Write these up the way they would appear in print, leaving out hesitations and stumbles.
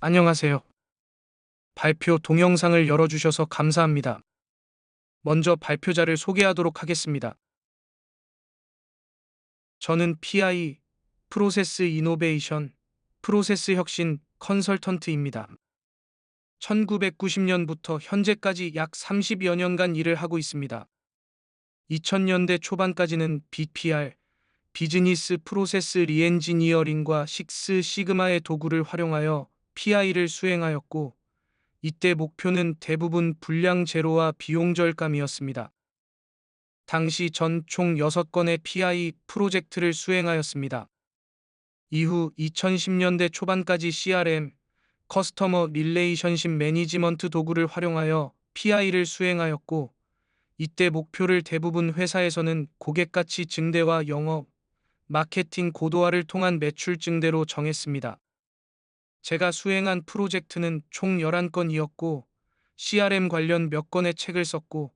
안녕하세요. 발표 동영상을 열어주셔서 감사합니다. 먼저 발표자를 소개하도록 하겠습니다. 저는 PI, 프로세스 이노베이션, 프로세스 혁신 컨설턴트입니다. 1990년부터 현재까지 약 30여 년간 일을 하고 있습니다. 2000년대 초반까지는 BPR, 비즈니스 프로세스 리엔지니어링과 식스 시그마의 도구를 활용하여 PI를 수행하였고, 이때 목표는 대부분 불량 제로와 비용 절감이었습니다. 당시 전 총 6건의 PI 프로젝트를 수행하였습니다. 이후 2010년대 초반까지 CRM, 커스터머 릴레이션십 매니지먼트 도구를 활용하여 PI를 수행하였고, 이때 목표를 대부분 회사에서는 고객가치 증대와 영업, 마케팅 고도화를 통한 매출 증대로 정했습니다. 제가 수행한 프로젝트는 총 11건이었고, CRM 관련 몇 건의 책을 썼고,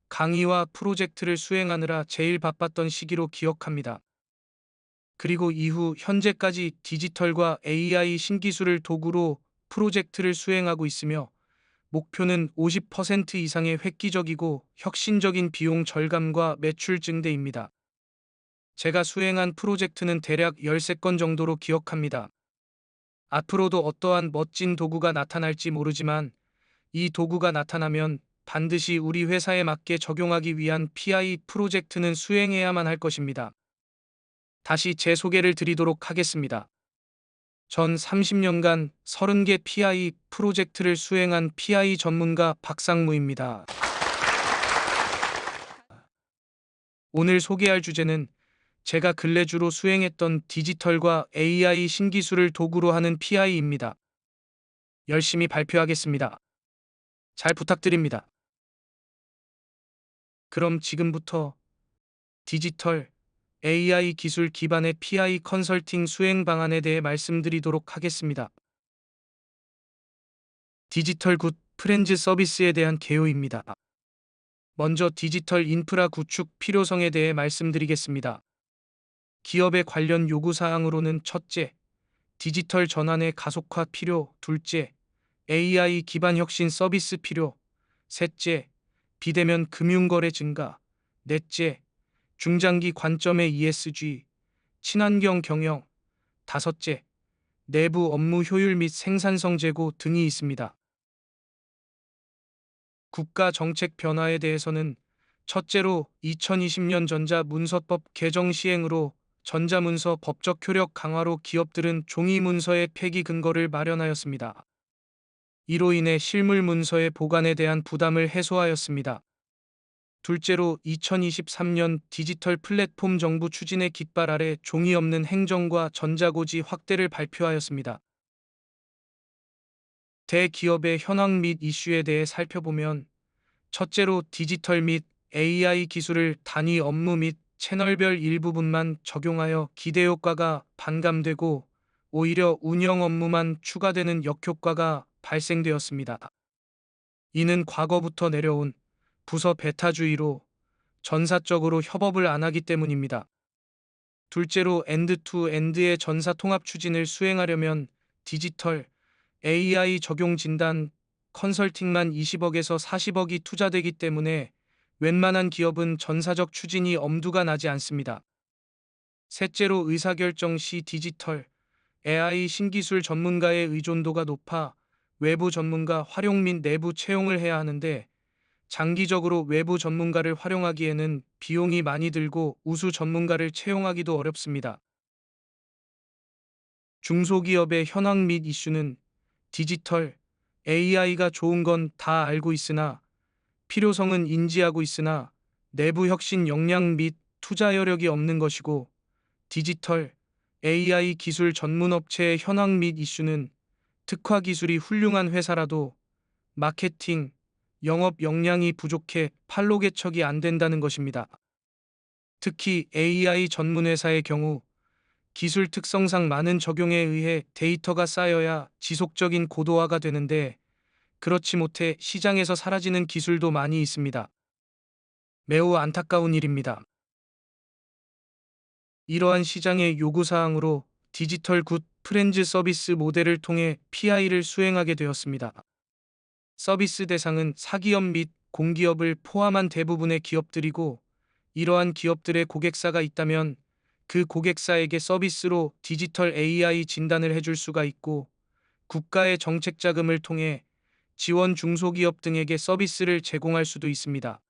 강의와 프로젝트를 수행하느라 제일 바빴던 시기로 기억합니다. 그리고 이후 현재까지 디지털과 AI 신기술을 도구로 프로젝트를 수행하고 있으며, 목표는 50% 이상의 획기적이고 혁신적인 비용 절감과 매출 증대입니다. 제가 수행한 프로젝트는 대략 13건 정도로 기억합니다. 앞으로도 어떠한 멋진 도구가 나타날지 모르지만, 이 도구가 나타나면 반드시 우리 회사에 맞게 적용하기 위한 PI 프로젝트는 수행해야만 할 것입니다. 다시 제 소개를 드리도록 하겠습니다. 전 30년간 30개 PI 프로젝트를 수행한 PI 전문가 박상무입니다. 오늘 소개할 주제는 제가 근래 주로 수행했던 디지털과 AI 신기술을 도구로 하는 PI입니다. 열심히 발표하겠습니다. 잘 부탁드립니다. 그럼 지금부터 디지털, AI 기술 기반의 PI 컨설팅 수행 방안에 대해 말씀드리도록 하겠습니다. 디지털 굿 프렌즈 서비스에 대한 개요입니다. 먼저 디지털 인프라 구축 필요성에 대해 말씀드리겠습니다. 기업의 관련 요구사항으로는 첫째, 디지털 전환의 가속화 필요, 둘째, AI 기반 혁신 서비스 필요, 셋째, 비대면 금융거래 증가, 넷째, 중장기 관점의 ESG, 친환경 경영, 다섯째, 내부 업무 효율 및 생산성 제고 등이 있습니다. 국가 정책 변화에 대해서는 첫째로 2020년 전자문서법 개정 시행으로 전자문서 법적 효력 강화로 기업들은 종이문서의 폐기 근거를 마련하였습니다. 이로 인해 실물 문서의 보관에 대한 부담을 해소하였습니다. 둘째로 2023년 디지털 플랫폼 정부 추진의 깃발 아래 종이 없는 행정과 전자고지 확대를 발표하였습니다. 대기업의 현황 및 이슈에 대해 살펴보면, 첫째로 디지털 및 AI 기술을 단위 업무 및 채널별 일부분만 적용하여 기대효과가 반감되고 오히려 운영 업무만 추가되는 역효과가 발생되었습니다. 이는 과거부터 내려온 부서 배타주의로 전사적으로 협업을 안 하기 때문입니다. 둘째로 엔드-투-엔드의 전사 통합 추진을 수행하려면 디지털, AI 적용 진단, 컨설팅만 20억에서 40억이 투자되기 때문에 웬만한 기업은 전사적 추진이 엄두가 나지 않습니다. 셋째로 의사결정 시 디지털, AI 신기술 전문가의 의존도가 높아 외부 전문가 활용 및 내부 채용을 해야 하는데, 장기적으로 외부 전문가를 활용하기에는 비용이 많이 들고 우수 전문가를 채용하기도 어렵습니다. 중소기업의 현황 및 이슈는 디지털, AI가 좋은 건 다 알고 있으나 필요성은 인지하고 있으나 내부 혁신 역량 및 투자 여력이 없는 것이고, 디지털, AI 기술 전문 업체의 현황 및 이슈는 특화 기술이 훌륭한 회사라도 마케팅, 영업 역량이 부족해 팔로 개척이 안 된다는 것입니다. 특히 AI 전문 회사의 경우 기술 특성상 많은 적용에 의해 데이터가 쌓여야 지속적인 고도화가 되는데, 그렇지 못해 시장에서 사라지는 기술도 많이 있습니다. 매우 안타까운 일입니다. 이러한 시장의 요구사항으로 디지털 굿 프렌즈 서비스 모델을 통해 PI를 수행하게 되었습니다. 서비스 대상은 사기업 및 공기업을 포함한 대부분의 기업들이고, 이러한 기업들의 고객사가 있다면 그 고객사에게 서비스로 디지털 AI 진단을 해줄 수가 있고, 국가의 정책 자금을 통해 지원 중소기업 등에게 서비스를 제공할 수도 있습니다.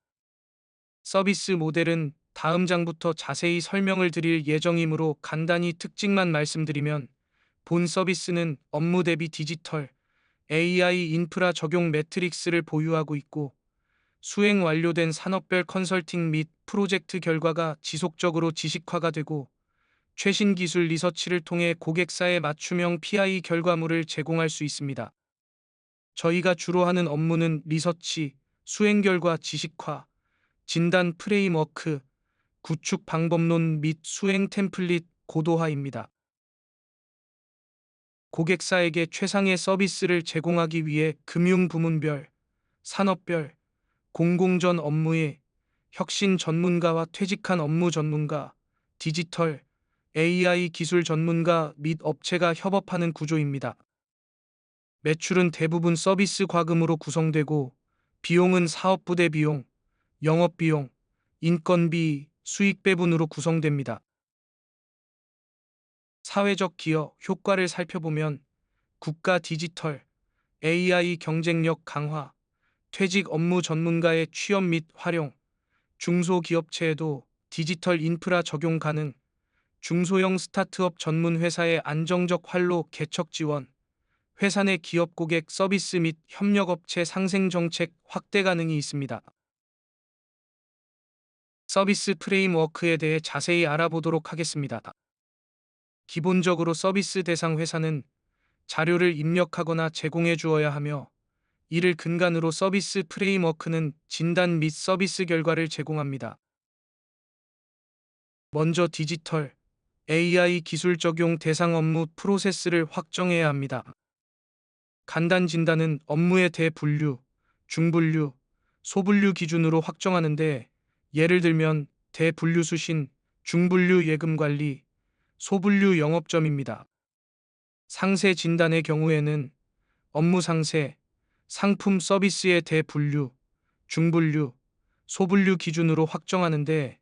서비스 모델은 다음 장부터 자세히 설명을 드릴 예정이므로 간단히 특징만 말씀드리면, 본 서비스는 업무 대비 디지털 AI 인프라 적용 매트릭스를 보유하고 있고, 수행 완료된 산업별 컨설팅 및 프로젝트 결과가 지속적으로 지식화가 되고, 최신 기술 리서치를 통해 고객사에 맞춤형 PI 결과물을 제공할 수 있습니다. 저희가 주로 하는 업무는 리서치, 수행 결과 지식화, 진단 프레임워크, 구축 방법론 및 수행 템플릿 고도화입니다. 고객사에게 최상의 서비스를 제공하기 위해 금융 부문별, 산업별, 공공전 업무의 혁신 전문가와 퇴직한 업무 전문가, 디지털, AI 기술 전문가 및 업체가 협업하는 구조입니다. 매출은 대부분 서비스 과금으로 구성되고, 비용은 사업부대 비용, 영업비용, 인건비, 수익 배분으로 구성됩니다. 사회적 기여 효과를 살펴보면, 국가 디지털, AI 경쟁력 강화, 퇴직 업무 전문가의 취업 및 활용, 중소기업체에도 디지털 인프라 적용 가능, 중소형 스타트업 전문 회사의 안정적 활로 개척 지원, 회사 내 기업 고객 서비스 및 협력업체 상생 정책 확대 가능이 있습니다. 서비스 프레임워크에 대해 자세히 알아보도록 하겠습니다. 기본적으로 서비스 대상 회사는 자료를 입력하거나 제공해 주어야 하며, 이를 근간으로 서비스 프레임워크는 진단 및 서비스 결과를 제공합니다. 먼저 디지털, AI 기술 적용 대상 업무 프로세스를 확정해야 합니다. 간단 진단은 업무의 대분류, 중분류, 소분류 기준으로 확정하는데, 예를 들면 대분류 수신, 중분류 예금 관리, 소분류 영업점입니다. 상세 진단의 경우에는 업무 상세, 상품 서비스의 대분류, 중분류, 소분류 기준으로 확정하는데,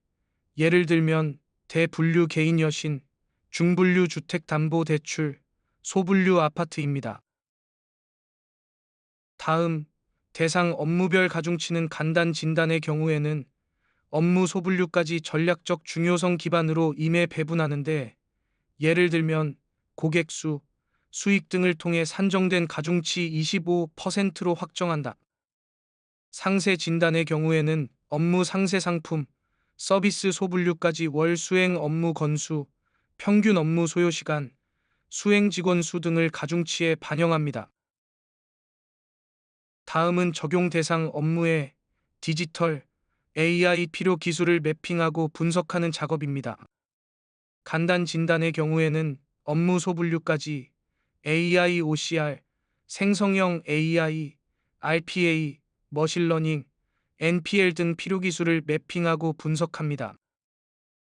예를 들면 대분류 개인 여신, 중분류 주택담보대출, 소분류 아파트입니다. 다음, 대상 업무별 가중치는 간단 진단의 경우에는 업무 소분류까지 전략적 중요성 기반으로 임해 배분하는데, 예를 들면 고객수, 수익 등을 통해 산정된 가중치 25%로 확정한다. 상세 진단의 경우에는 업무 상세 상품, 서비스 소분류까지 월 수행 업무 건수, 평균 업무 소요 시간, 수행 직원 수 등을 가중치에 반영합니다. 다음은 적용 대상 업무에 디지털, AI 필요 기술을 매핑하고 분석하는 작업입니다. 간단 진단의 경우에는 업무 소분류까지 AI OCR, 생성형 AI, RPA, 머신러닝, NPL 등 필요 기술을 매핑하고 분석합니다.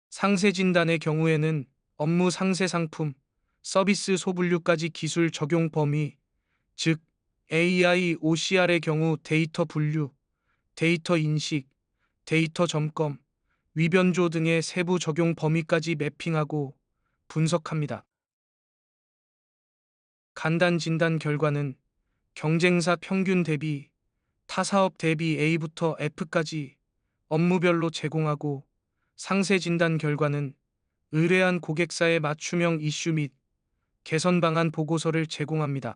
상세 진단의 경우에는 업무 상세 상품, 서비스 소분류까지 기술 적용 범위, 즉 AI OCR의 경우 데이터 분류, 데이터 인식, 데이터 점검, 위변조 등의 세부 적용 범위까지 매핑하고 분석합니다. 간단 진단 결과는 경쟁사 평균 대비, 타 사업 대비 A부터 F까지 업무별로 제공하고, 상세 진단 결과는 의뢰한 고객사의 맞춤형 이슈 및 개선 방안 보고서를 제공합니다.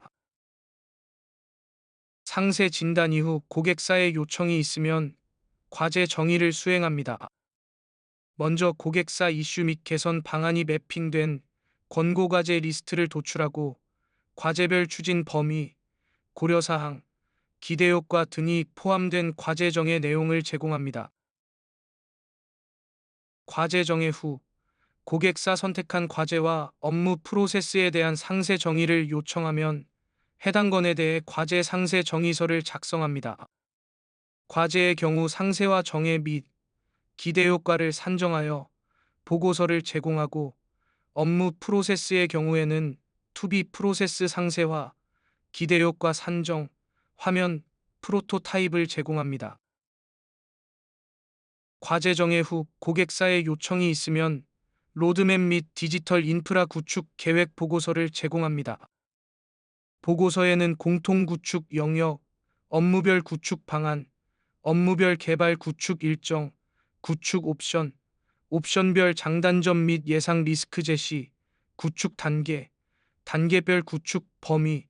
상세 진단 이후 고객사의 요청이 있으면 과제 정의를 수행합니다. 먼저 고객사 이슈 및 개선 방안이 매핑된 권고과제 리스트를 도출하고, 과제별 추진 범위, 고려사항, 기대효과 등이 포함된 과제 정의 내용을 제공합니다. 과제 정의 후, 고객사 선택한 과제와 업무 프로세스에 대한 상세 정의를 요청하면 해당 건에 대해 과제 상세 정의서를 작성합니다. 과제의 경우 상세와 정의 및 기대효과를 산정하여 보고서를 제공하고, 업무 프로세스의 경우에는 투비 프로세스 상세화, 기대효과 산정, 화면, 프로토타입을 제공합니다. 과제 정해 후 고객사의 요청이 있으면 로드맵 및 디지털 인프라 구축 계획 보고서를 제공합니다. 보고서에는 공통 구축 영역, 업무별 구축 방안, 업무별 개발 구축 일정, 구축 옵션, 옵션별 장단점 및 예상 리스크 제시, 구축 단계, 단계별 구축 범위,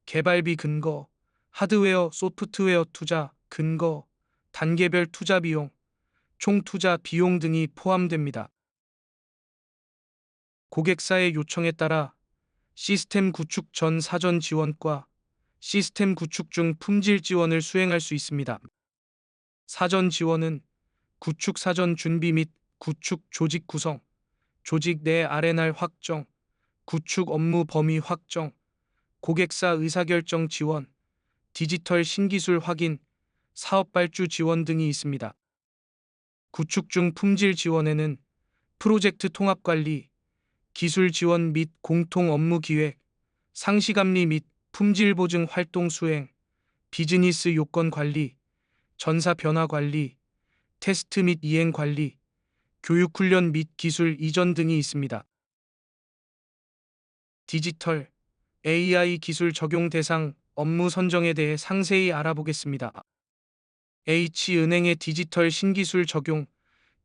개발비 근거, 하드웨어, 소프트웨어 투자 근거, 단계별 투자 비용, 총 투자 비용 등이 포함됩니다. 고객사의 요청에 따라 시스템 구축 전 사전 지원과 시스템 구축 중 품질 지원을 수행할 수 있습니다. 사전 지원은 구축 사전 준비 및 구축 조직 구성, 조직 내 R&R 확정, 구축 업무 범위 확정, 고객사 의사결정 지원, 디지털 신기술 확인, 사업 발주 지원 등이 있습니다. 구축 중 품질 지원에는 프로젝트 통합 관리, 기술 지원 및 공통 업무 기획, 상시 감리 및 품질 보증 활동 수행, 비즈니스 요건 관리, 전사 변화 관리, 테스트 및 이행 관리, 교육 훈련 및 기술 이전 등이 있습니다. 디지털, AI 기술 적용 대상 업무 선정에 대해 상세히 알아보겠습니다. H은행의 디지털 신기술 적용,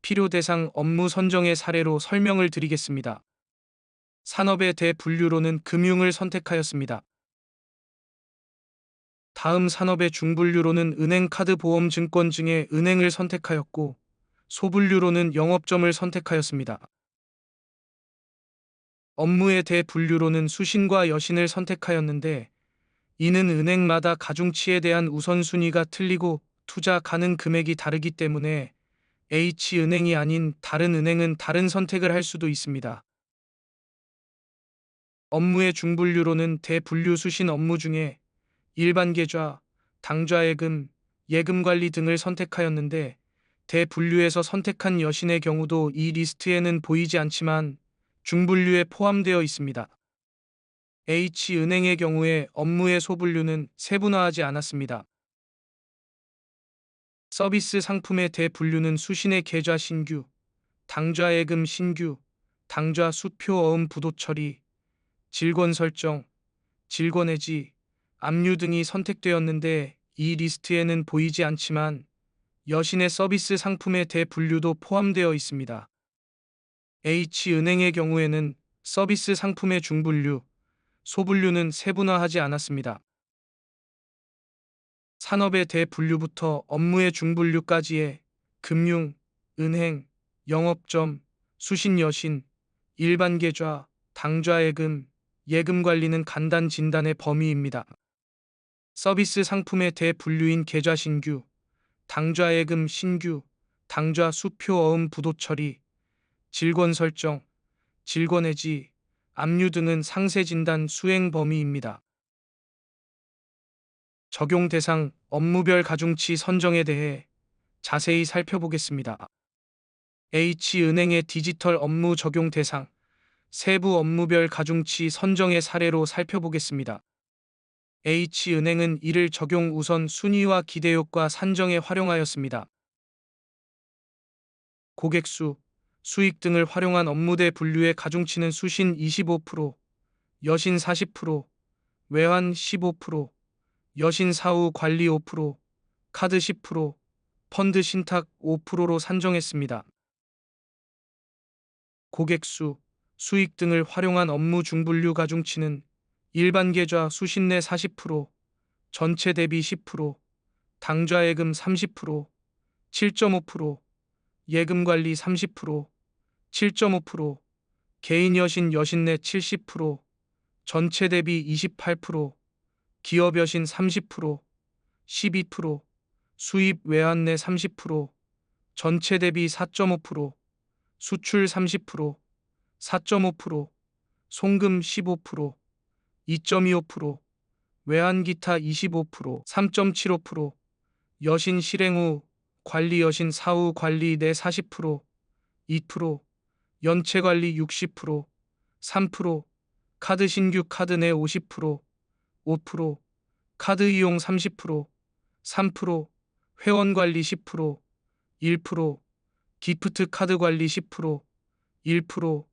필요 대상 업무 선정의 사례로 설명을 드리겠습니다. 산업의 대분류로는 금융을 선택하였습니다. 다음 산업의 중분류로는 은행, 카드, 보험, 증권 중에 은행을 선택하였고, 소분류로는 영업점을 선택하였습니다. 업무의 대분류로는 수신과 여신을 선택하였는데, 이는 은행마다 가중치에 대한 우선순위가 틀리고 투자 가능 금액이 다르기 때문에 H은행이 아닌 다른 은행은 다른 선택을 할 수도 있습니다. 업무의 중분류로는 대분류 수신 업무 중에 일반 계좌, 당좌 예금, 예금 관리 등을 선택하였는데 대분류에서 선택한 여신의 경우도 이 리스트에는 보이지 않지만 중분류에 포함되어 있습니다. H은행의 경우에 업무의 소분류는 세분화하지 않았습니다. 서비스 상품의 대분류는 수신의 계좌 신규, 당좌 예금 신규, 당좌 수표 어음 부도 처리, 질권 설정, 질권 해지, 압류 등이 선택되었는데 이 리스트에는 보이지 않지만 여신의 서비스 상품의 대분류도 포함되어 있습니다. H은행의 경우에는 서비스 상품의 중분류, 소분류는 세분화하지 않았습니다. 산업의 대분류부터 업무의 중분류까지의 금융, 은행, 영업점, 수신 여신, 일반 계좌, 당좌 예금, 예금 관리는 간단 진단의 범위입니다. 서비스 상품의 대분류인 계좌 신규, 당좌 예금 신규, 당좌 수표 어음 부도 처리, 질권 설정, 질권 해지, 압류 등은 상세 진단 수행 범위입니다. 적용 대상 업무별 가중치 선정에 대해 자세히 살펴보겠습니다. H은행의 디지털 업무 적용 대상 세부 업무별 가중치 선정의 사례로 살펴보겠습니다. H은행은 이를 적용 우선 순위와 기대효과 산정에 활용하였습니다. 고객수, 수익 등을 활용한 업무대 분류의 가중치는 수신 25%, 여신 40%, 외환 15%, 여신 사후 관리 5%, 카드 10%, 펀드 신탁 5%로 산정했습니다. 고객수, 수익 등을 활용한 업무 중분류 가중치는 일반 계좌 수신 내 40%, 전체 대비 10%, 당좌 예금 30%, 7.5%, 예금 관리 30%, 7.5%, 개인 여신 내 70%, 전체 대비 28%, 기업 여신 30%, 12%, 수입 외환 내 30%, 전체 대비 4.5%, 수출 30%, 4.5%, 송금 15%, 2.25%, 외환 기타 25%, 3.75%, 여신 실행 후 관리 여신 사후 관리 내 40%, 2%, 연체 관리 60%, 3%, 카드 신규 카드 내 50%, 5%, 카드 이용 30%, 3%, 회원 관리 10%, 1%, 기프트 카드 관리 10%, 1%,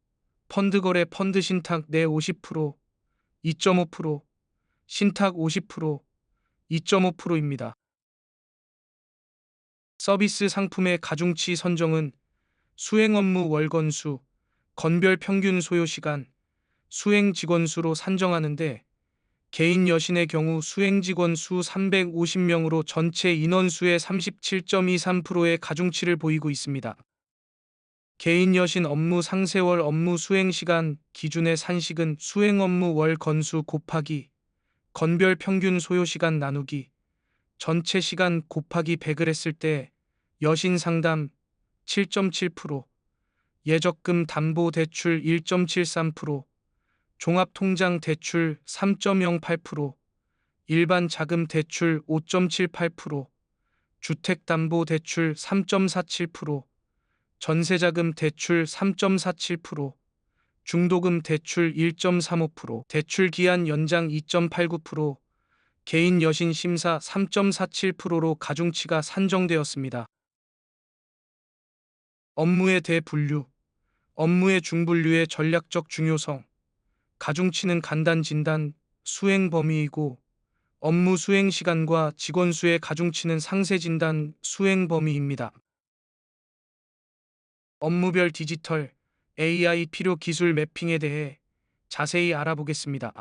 펀드 거래 펀드 신탁 내 50%, 2.5%, 신탁 50%, 2.5%입니다. 서비스 상품의 가중치 선정은 수행 업무 월 건수, 건별 평균 소요 시간, 수행 직원 수로 산정하는데 개인 여신의 경우 수행 직원 수 350명으로 전체 인원수의 37.23%의 가중치를 보이고 있습니다. 개인 여신 업무 상세월 업무 수행 시간 기준의 산식은 수행 업무 월 건수 곱하기 건별 평균 소요 시간 나누기 전체 시간 곱하기 100을 했을 때 여신 상담 7.7%, 예적금 담보 대출 1.73%, 종합통장 대출 3.08%, 일반 자금 대출 5.78%, 주택담보대출 3.47%, 전세자금 대출 3.47%, 중도금 대출 1.35%, 대출 기한 연장 2.89%, 개인 여신 심사 3.47%로 가중치가 산정되었습니다. 업무의 대분류, 업무의 중분류의 전략적 중요성, 가중치는 간단 진단, 수행 범위이고 업무 수행 시간과 직원 수의 가중치는 상세 진단, 수행 범위입니다. 업무별 디지털 AI 필요 기술 매핑에 대해 자세히 알아보겠습니다.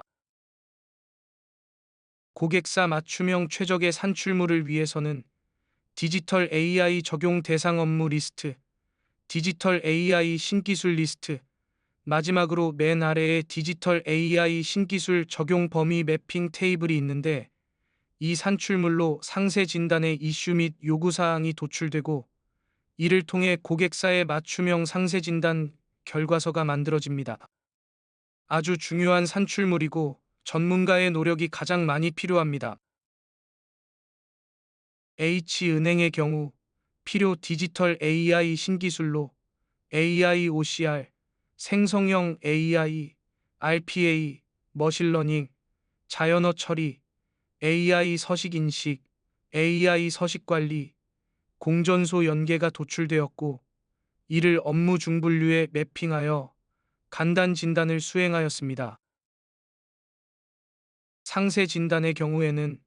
고객사 맞춤형 최적의 산출물을 위해서는 디지털 AI 적용 대상 업무 리스트, 디지털 AI 신기술 리스트, 마지막으로 맨 아래에 디지털 AI 신기술 적용 범위 매핑 테이블이 있는데 이 산출물로 상세 진단의 이슈 및 요구사항이 도출되고 이를 통해 고객사의 맞춤형 상세 진단 결과서가 만들어집니다. 아주 중요한 산출물이고 전문가의 노력이 가장 많이 필요합니다. H은행의 경우 필요 디지털 AI 신기술로 AI OCR, 생성형 AI, RPA, 머신러닝, 자연어 처리, AI 서식 인식, AI 서식 관리, 공전소 연계가 도출되었고 이를 업무 중분류에 매핑하여 간단 진단을 수행하였습니다. 상세 진단의 경우에는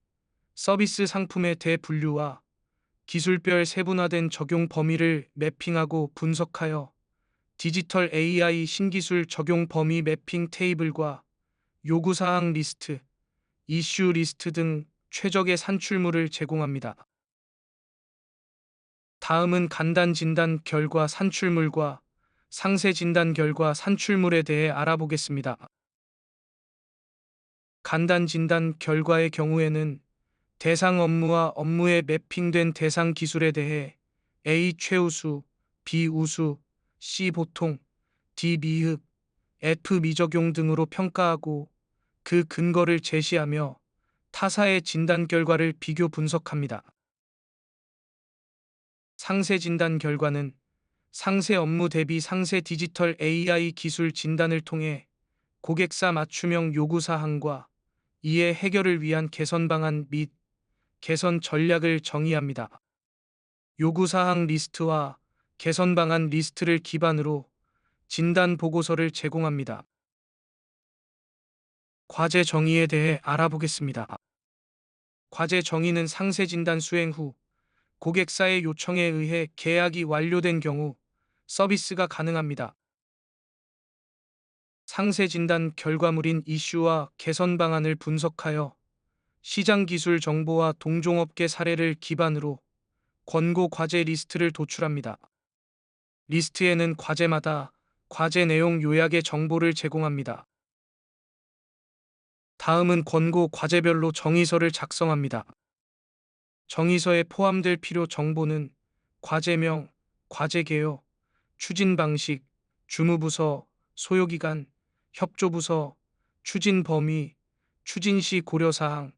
서비스 상품의 대분류와 기술별 세분화된 적용 범위를 매핑하고 분석하여 디지털 AI 신기술 적용 범위 매핑 테이블과 요구사항 리스트, 이슈 리스트 등 최적의 산출물을 제공합니다. 다음은 간단 진단 결과 산출물과 상세 진단 결과 산출물에 대해 알아보겠습니다. 간단 진단 결과의 경우에는 대상 업무와 업무에 매핑된 대상 기술에 대해 A 최우수, B 우수, C 보통, D 미흡, F 미적용 등으로 평가하고 그 근거를 제시하며 타사의 진단 결과를 비교 분석합니다. 상세 진단 결과는 상세 업무 대비 상세 디지털 AI 기술 진단을 통해 고객사 맞춤형 요구사항과 이에 해결을 위한 개선 방안 및 개선 전략을 정의합니다. 요구사항 리스트와 개선 방안 리스트를 기반으로 진단 보고서를 제공합니다. 과제 정의에 대해 알아보겠습니다. 과제 정의는 상세 진단 수행 후 고객사의 요청에 의해 계약이 완료된 경우 서비스가 가능합니다. 상세 진단 결과물인 이슈와 개선 방안을 분석하여 시장 기술 정보와 동종업계 사례를 기반으로 권고 과제 리스트를 도출합니다. 리스트에는 과제마다 과제 내용 요약의 정보를 제공합니다. 다음은 권고 과제별로 정의서를 작성합니다. 정의서에 포함될 필요 정보는 과제명, 과제 개요, 추진 방식, 주무부서, 소요기간, 협조부서, 추진 범위, 추진 시 고려사항,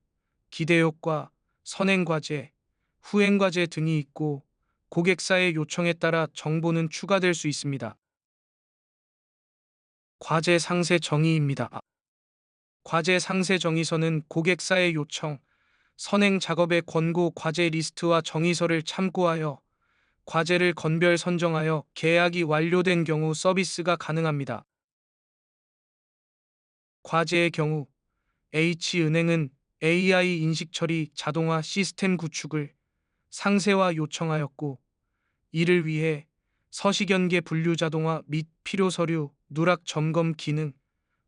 기대효과, 선행과제, 후행과제 등이 있고 고객사의 요청에 따라 정보는 추가될 수 있습니다. 과제 상세 정의입니다. 과제 상세 정의서는 고객사의 요청, 선행 작업의 권고 과제 리스트와 정의서를 참고하여 과제를 건별 선정하여 계약이 완료된 경우 서비스가 가능합니다. 과제의 경우 H은행은 AI 인식 처리 자동화 시스템 구축을 상세와 요청하였고, 이를 위해 서식연계 분류 자동화 및 필요 서류, 누락 점검 기능,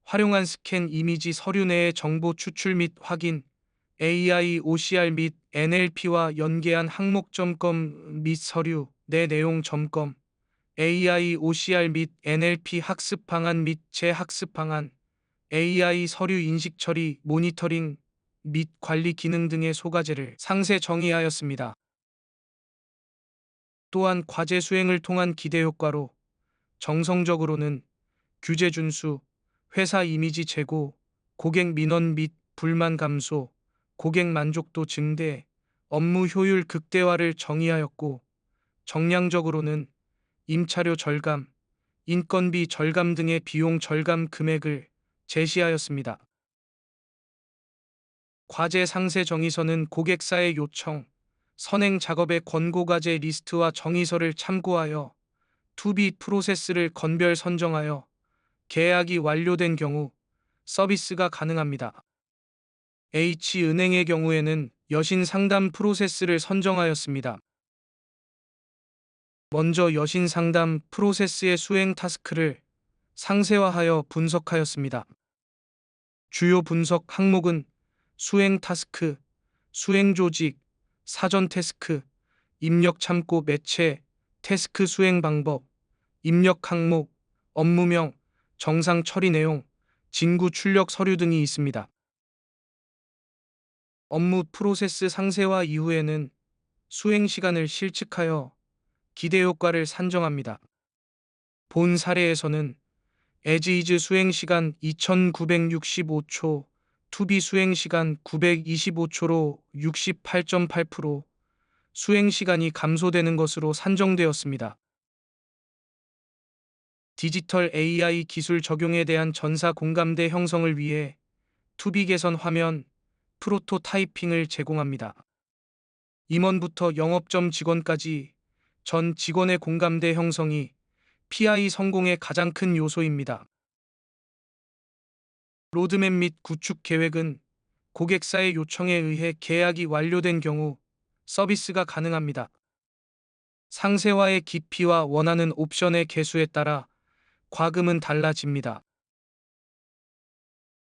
활용한 스캔 이미지 서류 내의 정보 추출 및 확인, AI OCR 및 NLP와 연계한 항목 점검 및 서류 내 내용 점검, AI OCR 및 NLP 학습 방안 및 재학습 방안, AI 서류 인식 처리, 모니터링 및 관리 기능 등의 소과제를 상세 정의하였습니다. 또한 과제 수행을 통한 기대 효과로 정성적으로는 규제 준수, 회사 이미지 제고, 고객 민원 및 불만 감소, 고객 만족도 증대, 업무 효율 극대화를 정의하였고, 정량적으로는 임차료 절감, 인건비 절감 등의 비용 절감 금액을 제시하였습니다. 과제 상세 정의서는 고객사의 요청, 선행 작업의 권고 과제 리스트와 정의서를 참고하여 투비 프로세스를 건별 선정하여 계약이 완료된 경우 서비스가 가능합니다. H은행의 경우에는 여신 상담 프로세스를 선정하였습니다. 먼저 여신 상담 프로세스의 수행 타스크를 상세화하여 분석하였습니다. 주요 분석 항목은 수행 타스크, 수행 조직, 사전 태스크, 입력 참고 매체, 태스크 수행 방법, 입력 항목, 업무명, 정상 처리 내용, 징구 출력 서류 등이 있습니다. 업무 프로세스 상세화 이후에는 수행 시간을 실측하여 기대 효과를 산정합니다. 본 사례에서는 as 수행 시간 2965초, to be 수행 시간 925초로 68.8% 수행 시간이 감소되는 것으로 산정되었습니다. 디지털 AI 기술 적용에 대한 전사 공감대 형성을 위해 to be 개선 화면, 프로토타이핑을 제공합니다. 임원부터 영업점 직원까지 전 직원의 공감대 형성이 PI 성공의 가장 큰 요소입니다. 로드맵 및 구축 계획은 고객사의 요청에 의해 계약이 완료된 경우 서비스가 가능합니다. 상세화의 깊이와 원하는 옵션의 개수에 따라 과금은 달라집니다.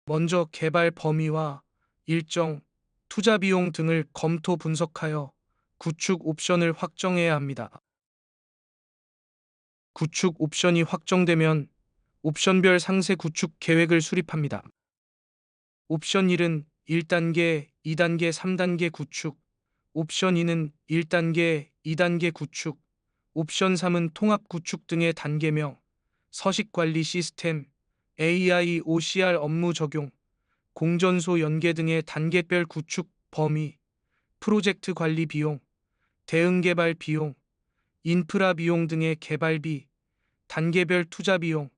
먼저 개발 범위와 일정, 투자 비용 등을 검토 분석하여 구축 옵션을 확정해야 합니다. 구축 옵션이 확정되면 옵션별 상세 구축 계획을 수립합니다. 옵션 1은 1단계, 2단계, 3단계 구축, 옵션 2는 1단계, 2단계 구축, 옵션 3은 통합 구축 등의 단계명, 서식 관리 시스템, AI OCR 업무 적용, 공전소 연계 등의 단계별 구축 범위, 프로젝트 관리 비용, 대응 개발 비용, 인프라 비용 등의 개발비, 단계별 투자 비용,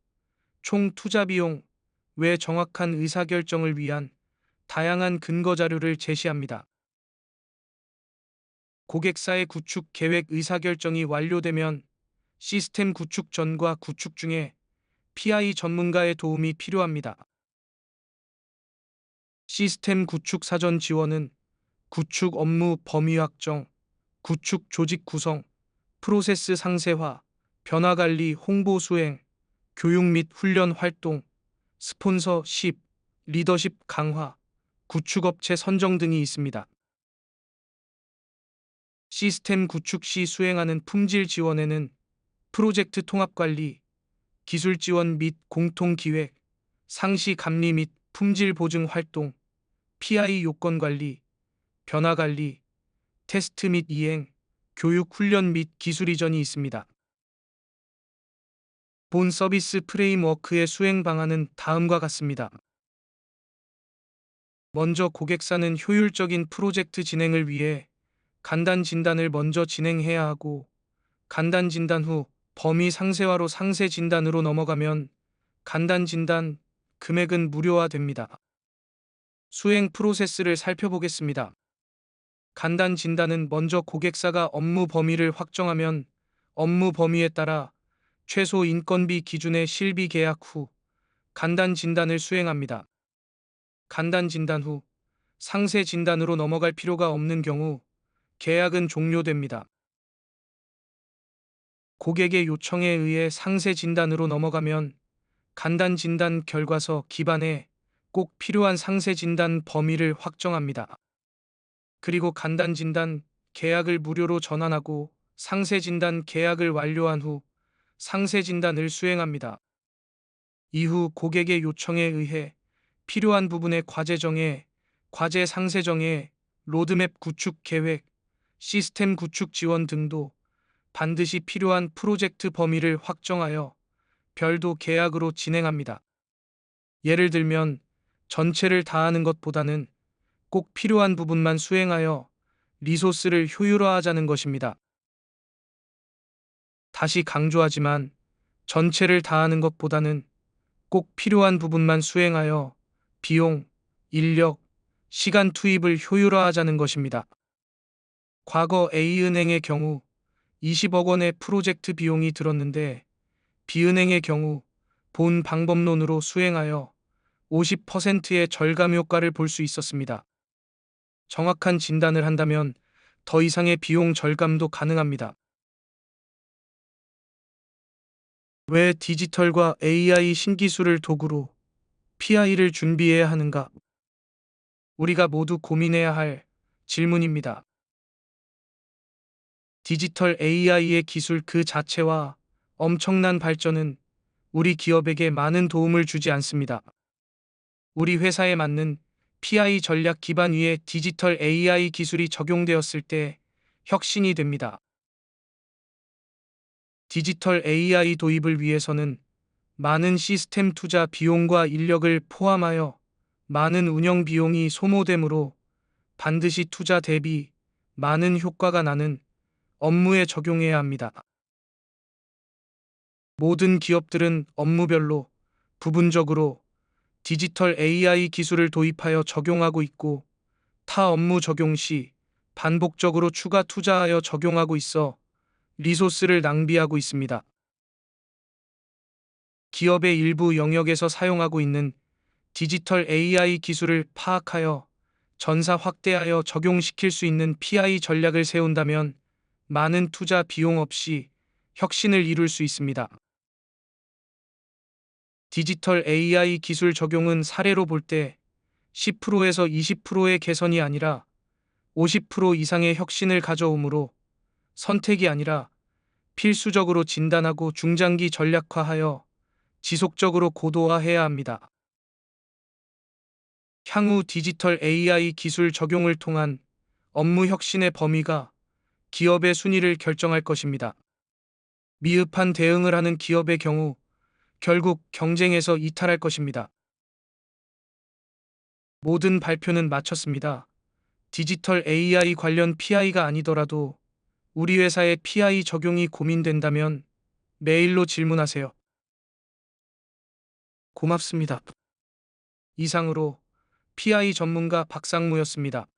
총 투자 비용 외 정확한 의사결정을 위한 다양한 근거 자료를 제시합니다. 고객사의 구축 계획 의사결정이 완료되면 시스템 구축 전과 구축 중에 PI 전문가의 도움이 필요합니다. 시스템 구축 사전 지원은 구축 업무 범위 확정, 구축 조직 구성, 프로세스 상세화, 변화 관리 홍보 수행, 교육 및 훈련 활동, 스폰서십, 리더십 강화, 구축업체 선정 등이 있습니다. 시스템 구축 시 수행하는 품질 지원에는 프로젝트 통합 관리, 기술 지원 및 공통 기획, 상시 감리 및 품질 보증 활동, PI 요건 관리, 변화 관리, 테스트 및 이행, 교육 훈련 및 기술 이전이 있습니다. 본 서비스 프레임워크의 수행 방안은 다음과 같습니다. 먼저 고객사는 효율적인 프로젝트 진행을 위해 간단 진단을 먼저 진행해야 하고, 간단 진단 후 범위 상세화로 상세 진단으로 넘어가면 간단 진단 금액은 무료화됩니다. 수행 프로세스를 살펴보겠습니다. 간단 진단은 먼저 고객사가 업무 범위를 확정하면 업무 범위에 따라 최소 인건비 기준의 실비 계약 후 간단 진단을 수행합니다. 간단 진단 후 상세 진단으로 넘어갈 필요가 없는 경우 계약은 종료됩니다. 고객의 요청에 의해 상세 진단으로 넘어가면 간단 진단 결과서 기반에 꼭 필요한 상세 진단 범위를 확정합니다. 그리고 간단 진단 계약을 무료로 전환하고 상세 진단 계약을 완료한 후 상세 진단을 수행합니다. 이후 고객의 요청에 의해 필요한 부분의 과제 정해, 과제 상세 정해, 로드맵 구축 계획, 시스템 구축 지원 등도 반드시 필요한 프로젝트 범위를 확정하여 별도 계약으로 진행합니다. 예를 들면 전체를 다하는 것보다는 꼭 필요한 부분만 수행하여 리소스를 효율화하자는 것입니다. 다시 강조하지만 전체를 다하는 것보다는 꼭 필요한 부분만 수행하여 비용, 인력, 시간 투입을 효율화하자는 것입니다. 과거 A은행의 경우 20억 원의 프로젝트 비용이 들었는데 B은행의 경우 본 방법론으로 수행하여 50%의 절감 효과를 볼 수 있었습니다. 정확한 진단을 한다면 더 이상의 비용 절감도 가능합니다. 왜 디지털과 AI 신기술을 도구로 PI를 준비해야 하는가? 우리가 모두 고민해야 할 질문입니다. 디지털 AI의 기술 그 자체와 엄청난 발전은 우리 기업에게 많은 도움을 주지 않습니다. 우리 회사에 맞는 PI 전략 기반 위에 디지털 AI 기술이 적용되었을 때 혁신이 됩니다. 디지털 AI 도입을 위해서는 많은 시스템 투자 비용과 인력을 포함하여 많은 운영 비용이 소모되므로 반드시 투자 대비 많은 효과가 나는 업무에 적용해야 합니다. 모든 기업들은 업무별로 부분적으로 디지털 AI 기술을 도입하여 적용하고 있고 타 업무 적용 시 반복적으로 추가 투자하여 적용하고 있어 리소스를 낭비하고 있습니다. 기업의 일부 영역에서 사용하고 있는 디지털 AI 기술을 파악하여 전사 확대하여 적용시킬 수 있는 PI 전략을 세운다면 많은 투자 비용 없이 혁신을 이룰 수 있습니다. 디지털 AI 기술 적용은 사례로 볼 때 10%에서 20%의 개선이 아니라 50% 이상의 혁신을 가져오므로 선택이 아니라 필수적으로 진단하고 중장기 전략화하여 지속적으로 고도화해야 합니다. 향후 디지털 AI 기술 적용을 통한 업무 혁신의 범위가 기업의 순위를 결정할 것입니다. 미흡한 대응을 하는 기업의 경우 결국 경쟁에서 이탈할 것입니다. 모든 발표는 마쳤습니다. 디지털 AI 관련 PI가 아니더라도 우리 회사의 PI 적용이 고민된다면 메일로 질문하세요. 고맙습니다. 이상으로 PI 전문가 박상무였습니다.